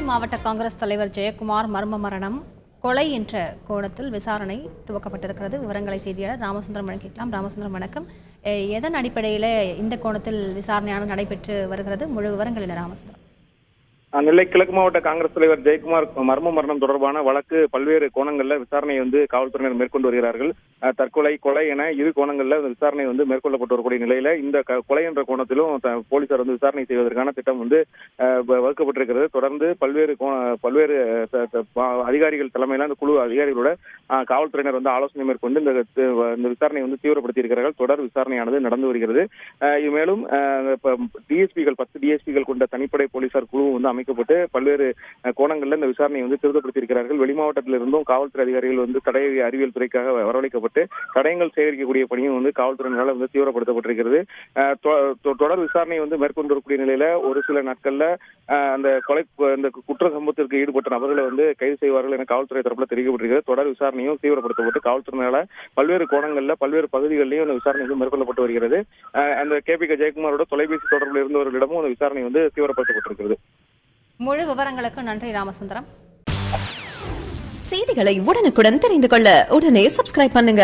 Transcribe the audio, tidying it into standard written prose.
மாவட்ட காங்கிரஸ் தலைவர் ஜெயக்குமார் மர்ம மரணம் கொலை என்ற கோணத்தில் விசாரணை துவக்கப்பட்டிருக்கிறது. விவரங்களை செய்தியாளர் ராமசுந்தரம் வழங்கிக்கலாம். ராமசுந்தரம் வணக்கம். எதன் அடிப்படையில் இந்த கோணத்தில் விசாரணையானது நடைபெற்று வருகிறது? முழு விவரங்கள் என்ன ராமசுந்தரம்? நெல்லை கிழக்கு மாவட்ட காங்கிரஸ் தலைவர் ஜெயக்குமார் மர்ம மரணம் தொடர்பான வழக்கு பல்வேறு கோணங்கள்ல விசாரணை காவல்துறையினர் மேற்கொண்டு வருகிறார்கள். தற்கொலை, கொலை என இரு கோணங்கள்ல விசாரணை மேற்கொள்ளப்பட்டு வரக்கூடிய நிலையில இந்த கொலை என்ற கோணத்திலும் போலீசார் விசாரணை செய்வதற்கான திட்டம் வகுக்கப்பட்டிருக்கிறது. தொடர்ந்து பல்வேறு அதிகாரிகள் தலைமையில அந்த குழு அதிகாரிகளோட காவல்துறையினர் ஆலோசனை மேற்கொண்டு இந்த விசாரணை தீவிரப்படுத்தி இருக்கிறார்கள். தொடர் விசாரணையானது நடந்து வருகிறது. மேலும் டிஎஸ்பிகள் 10 டிஎஸ்பிகள் கொண்ட தனிப்படை போலீசார் குழு அமைக்கப்பட்டு பல்வேறு கோணங்கள்ல இந்த விசாரணையை திருத்தப்படுத்தி இருக்கிறார்கள். வெளிமாவட்டத்திலிருந்தும் காவல்துறை அதிகாரிகள் தடய அறிவியல் துறைக்காக வரவழைக்கப்பட்டு தடயங்கள் சேகரிக்கக்கூடிய பணியும் காவல்துறையினரால் தீவிரப்படுத்தப்பட்டிருக்கிறது. தொடர் விசாரணை மேற்கொண்டு வரக்கூடிய நிலையில ஒரு சில நாட்கள்ல அந்த இந்த குற்ற சம்பவத்திற்கு ஈடுபட்ட நபர்களை கைது செய்வார்கள் என காவல்துறை தரப்புல தெரிவிக்கப்பட்டிருக்கிறது. தொடர் விசாரணையும் தீவிரப்படுத்தப்பட்டு காவல்துறையினரால் பல்வேறு கோணங்கள்ல பல்வேறு பகுதிகளிலும் இந்த விசாரணை மேற்கொள்ளப்பட்டு வருகிறது. அந்த KPK ஜெயக்குமாரோட தொலைபேசி தொடர்பில் இருந்தவர்களிடமும் அந்த விசாரணை தீவிரப்படுத்தப்பட்டிருக்கிறது. முழு விவரங்களுக்கு நன்றி ராமசுந்தரம். செய்திகளை உடனுக்குடன் தெரிந்து கொள்ள உடனே சப்ஸ்கிரைப் பண்ணுங்க.